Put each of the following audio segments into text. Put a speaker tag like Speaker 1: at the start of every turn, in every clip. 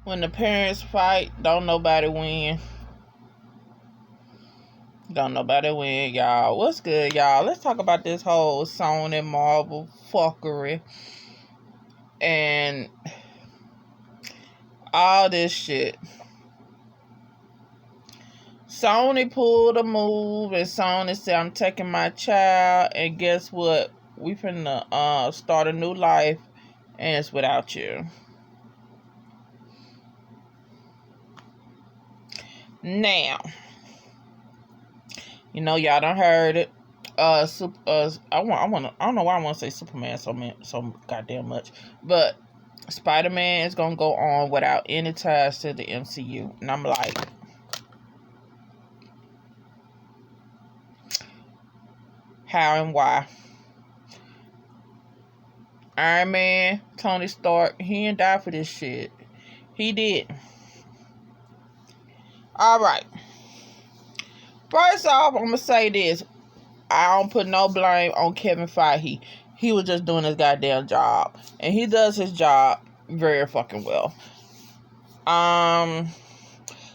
Speaker 1: When the parents fight, don't nobody win. Don't nobody win, y'all. What's good, y'all? Let's talk about this whole Sony Marvel fuckery and all this shit. Sony pulled a move, and Sony said, "I'm taking my child, and guess what? We finna start a new life, and it's without you." Now, you know y'all done heard it. I don't know why I want to say Superman so goddamn much, but Spider-Man is gonna go on without any ties to the MCU, and I'm like, how and why? Iron Man, Tony Stark, he didn't die for this shit. He did. Alright. First off, I'm gonna say this. I don't put no blame on Kevin Feige. He was just doing his goddamn job. And he does his job very fucking well.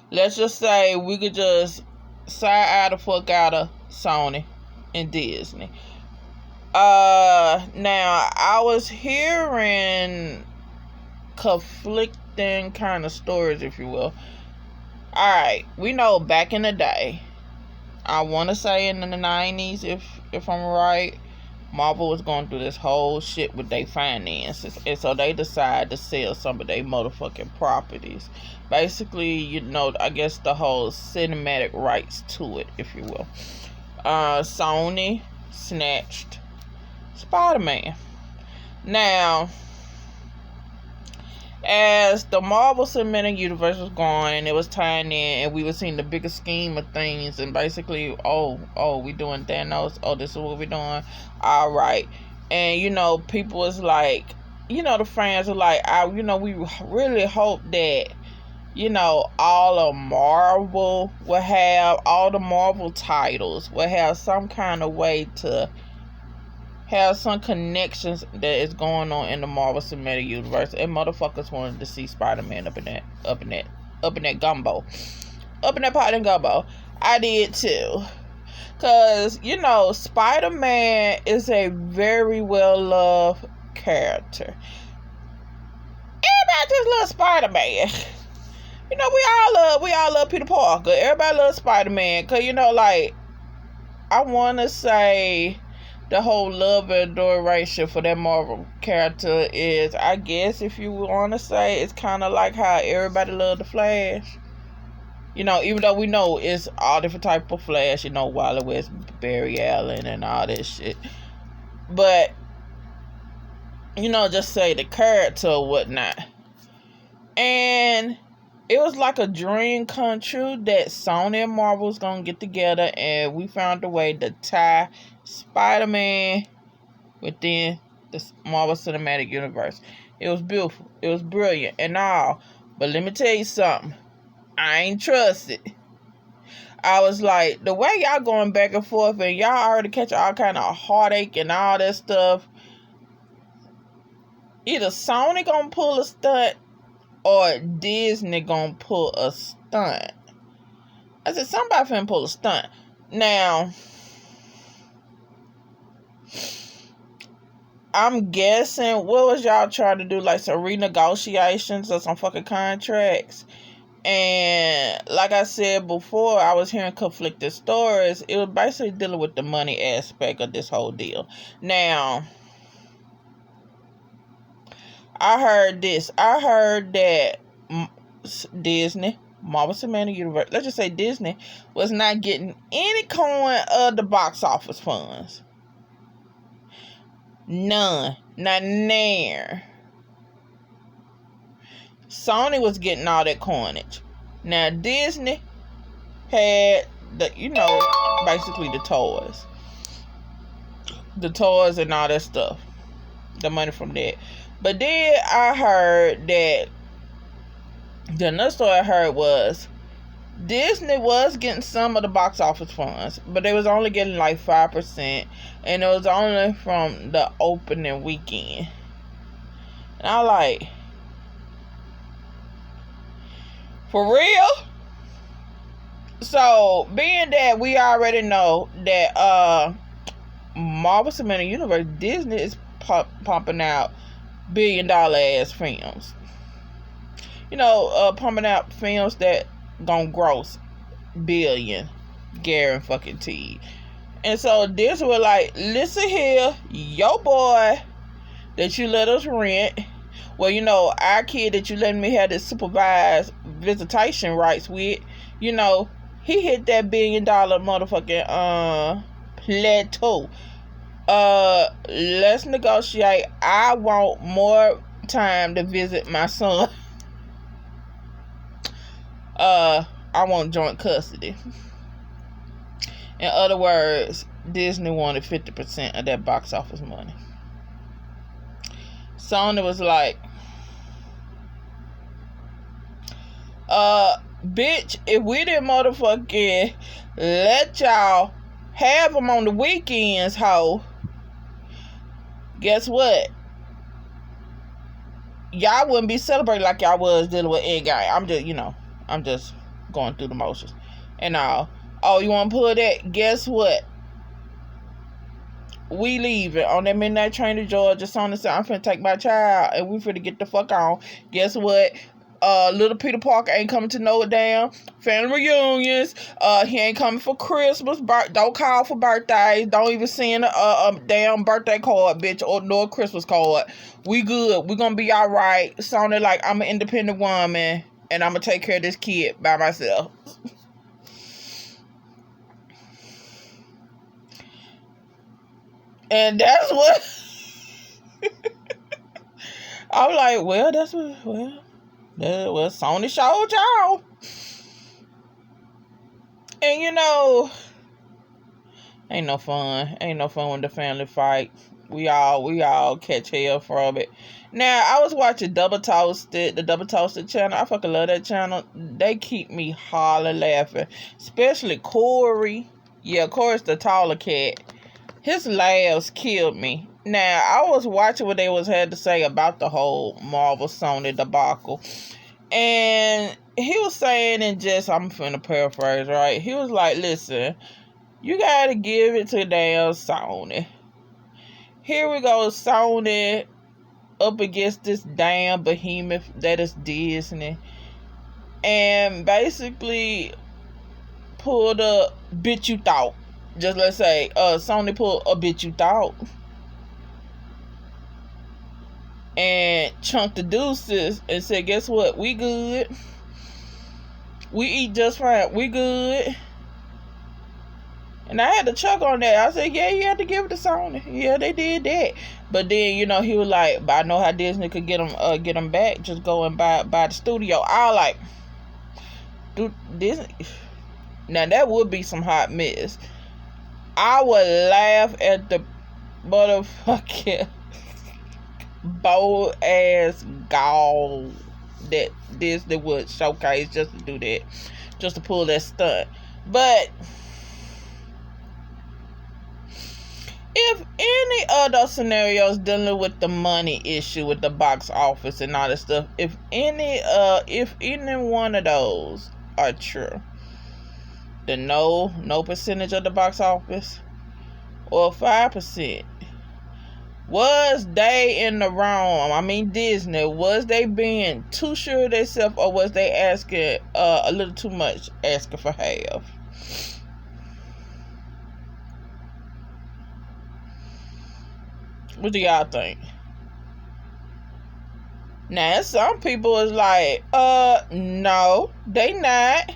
Speaker 1: Let's just say we could just side the fuck out of Sony and Disney. Now, I was hearing conflicting kind of stories, if you will. Alright, we know back in the day, I want to say in the 90s, if I'm right, Marvel was going through this whole shit with their finances. And so they decided to sell some of their motherfucking properties. Basically, you know, I guess the whole cinematic rights to it, if you will. Sony snatched Spider-Man. Now, as the Marvel Cinematic Universe was going, it was tying in, and we were seeing the bigger scheme of things, and basically, we doing Thanos, this is what we doing, alright. And, you know, people was like, you know, the fans were like, we really hope that, you know, all of Marvel will have, all the Marvel titles will have some kind of way to have some connections that is going on in the Marvel Cinematic Universe, and motherfuckers wanted to see Spider-Man up in that gumbo, up in that pot and gumbo. I did too, cause you know Spider-Man is a very well loved character. Everybody just loves Spider-Man. You know, we all love Peter Parker. Everybody loves Spider-Man, cause you know, like, I want to say the whole love and adoration for that Marvel character is, I guess, if you want to say, it's kind of like how everybody loved the Flash. You know, even though we know it's all different type of Flash, you know, Wally West, Barry Allen, and all this shit. But, you know, just say the character or whatnot. And it was like a dream come true that Sony and Marvel was going to get together, and we found a way to tie Spider-Man within the Marvel Cinematic Universe. It was beautiful. It was brilliant and all. But let me tell you something. I ain't trust it. I was like, the way y'all going back and forth, and y'all already catch all kind of heartache and all that stuff. Either Sony gonna pull a stunt or Disney gonna pull a stunt. I said, somebody finna pull a stunt. Now, I'm guessing, what was y'all trying to do? Like some renegotiations or some fucking contracts? And like I said before, I was hearing conflicted stories. It was basically dealing with the money aspect of this whole deal. Now, I heard this. I heard that Disney, Marvel Cinematic Universe, let's just say Disney, was not getting any coin of the box office funds. None. Not near. Sony was getting all that coinage. Now, Disney had basically the toys. The toys and all that stuff. The money from that. But then I heard that the another story I heard was Disney was getting some of the box office funds, but they was only getting like 5%, and it was only from the opening weekend. And I like, For real? So, being that we already know that Marvel Cinematic Universe, Disney is pumping out billion-dollar ass films. Pumping out films that gonna gross billion, guaranteed. And so this was like, listen here, yo boy that you let us rent. Well, our kid that you let me have this supervised visitation rights with, he hit that billion-dollar motherfucking plateau. Let's negotiate. I want more time to visit my son. I want joint custody. In other words, Disney wanted 50% of that box office money. Sony was like, bitch, if we didn't motherfucking let y'all have them on the weekends, ho, guess what? Y'all wouldn't be celebrating like y'all was dealing with Endgame. I'm just going through the motions and all. Oh, you want to pull that? Guess what? We leaving on that midnight train to Georgia. Sony said, I'm finna take my child and we finna get the fuck on. Guess what? Little Peter Parker ain't coming to no damn family reunions. He ain't coming for Christmas. Don't call for birthdays. Don't even send a damn birthday card, bitch, or no Christmas card. We good. We gonna be alright. Sony like, I'm an independent woman and I'm gonna take care of this kid by myself. And that's what I'm like, well, that's what Sony showed y'all. And ain't no fun. Ain't no fun when the family fight. We all catch hell from it. Now, I was watching the Double Toasted channel. I fucking love that channel. They keep me hollering laughing. Especially Corey. Yeah, Corey's the taller cat. His laughs killed me. Now, I was watching what they had to say about the whole Marvel Sony debacle. And he was saying, I'm finna paraphrase, right? He was like, listen, you gotta give it to damn Sony. Here we go, Sony up against this damn behemoth that is Disney. And basically pulled a bitch you thought. Just let's say, Sony pulled a bitch you thought. And chunked the deuces and said, guess what? We good. We eat just fine. We good. And I had to chuck on that. I said, yeah, you had to give it to Sony. Yeah, they did that. But then, he was like, but I know how Disney could get them back. Just go and buy the studio. I was like, dude, Disney. Now, that would be some hot mess. I would laugh at the motherfucking bold ass gall that Disney would showcase just to do that. Just to pull that stunt. But if any other scenarios dealing with the money issue with the box office and all that stuff, if any one of those are true, the no percentage of the box office or 5%, was they in the wrong? I mean, Disney, was they being too sure of themselves, or was they asking a little too much, asking for half? What do y'all think? Now, some people is like, no, they not.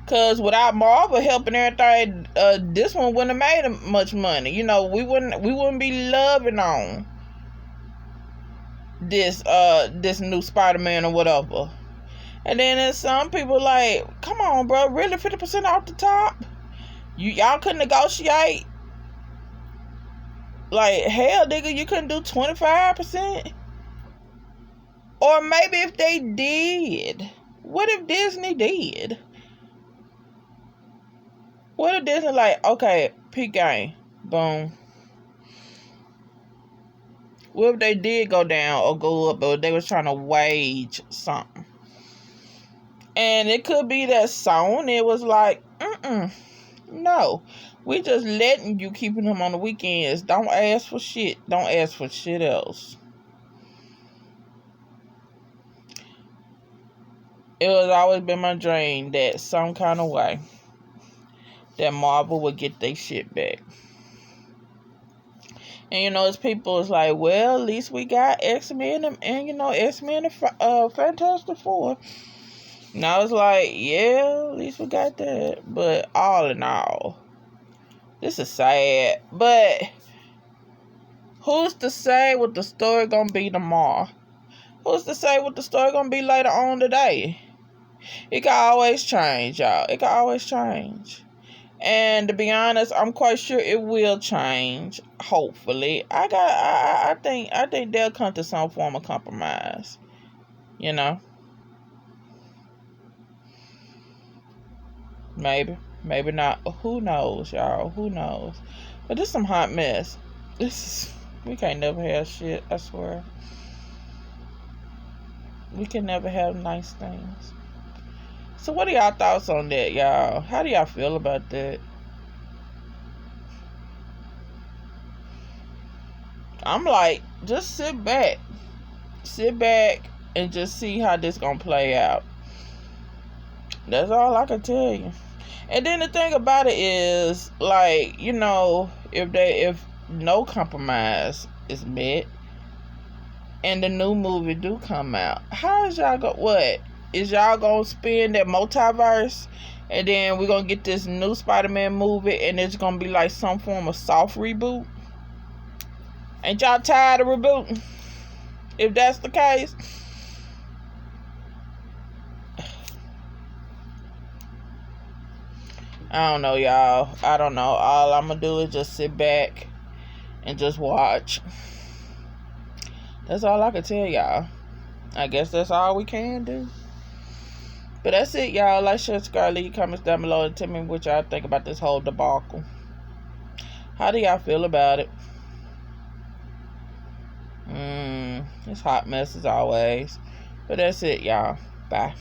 Speaker 1: Cause without Marvel helping everything, this one wouldn't have made much money. We wouldn't be loving on this new Spider-Man or whatever. And then there's some people like, come on, bro, really 50% off the top? Y'all couldn't negotiate? Like, hell, nigga, you couldn't do 25%? Or maybe if they did, what if Disney did? What if Disney like, okay, peak game, boom. What if they did go down or go up, or they was trying to wage something? And it could be that Sony was like, no. We just letting you, keeping him on the weekends. Don't ask for shit. Don't ask for shit else. It was always been my dream that some kind of way that Marvel would get their shit back. And it's people is like, well, at least we got X-Men and X-Men and Fantastic Four. And I was like, yeah, at least we got that. But all in all, this is sad. But who's to say what the story gonna be tomorrow? Who's to say what the story gonna be later on today? It can always change, y'all. It can always change. And to be honest, I'm quite sure it will change. Hopefully, I think they'll come to some form of compromise. Maybe not. Who knows, y'all? Who knows? But this is some hot mess. We can't never have shit. I swear, we can never have nice things. So what are y'all thoughts on that, y'all? How do y'all feel about that? I'm like, just sit back and just see how this gonna play out. That's all I can tell you. And then the thing about it is, like, if no compromise is met and the new movie do come out, how is y'all is y'all gonna spin that multiverse, and then we're gonna get this new Spider-Man movie and it's gonna be like some form of soft reboot? Ain't y'all tired of rebooting? If that's the case, I don't know, y'all. I don't know. All I'm gonna do is just sit back and just watch. That's all I can tell y'all. I guess that's all we can do. But that's it, y'all. Like, share, subscribe, leave comments down below and tell me what y'all think about this whole debacle. How do y'all feel about it? It's hot mess as always. But that's it, y'all. Bye.